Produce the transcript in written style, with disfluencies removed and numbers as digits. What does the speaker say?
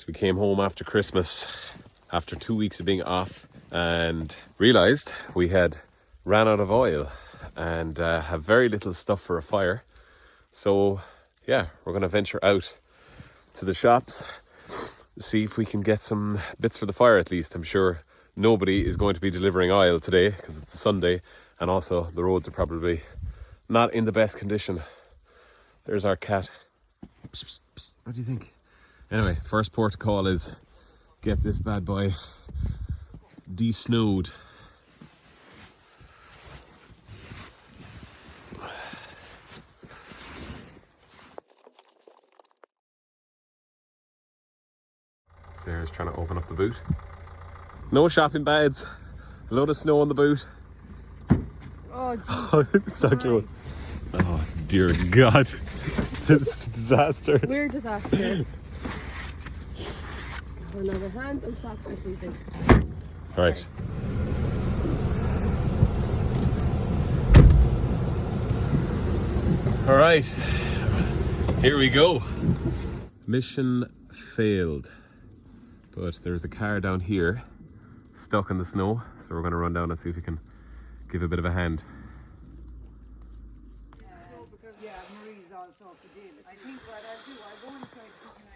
We came home after Christmas, after 2 weeks of being off, and realised we had ran out of oil and have very little stuff for a fire. So yeah, we're going to venture out to the shops, see if we can get some bits for the fire at least. I'm sure nobody is going to be delivering oil today because it's Sunday, and also the roads are probably not in the best condition. There's our cat. Psst, psst, psst. What do you think? Anyway, first port of call is get this bad boy de-snowed. Sarah's trying to open up the boot. No shopping bags. A load of snow on the boot. Oh, jeez. It's not close. Oh, dear God. This is a disaster. We're disaster. Another hand and socks are freezing. Right. All right. Here we go. Mission failed. But there's a car down here stuck in the snow. So we're going to run down and see if we can give a bit of a hand. Yeah, Marie's also to deal. I think what I'll do, I'll go and try to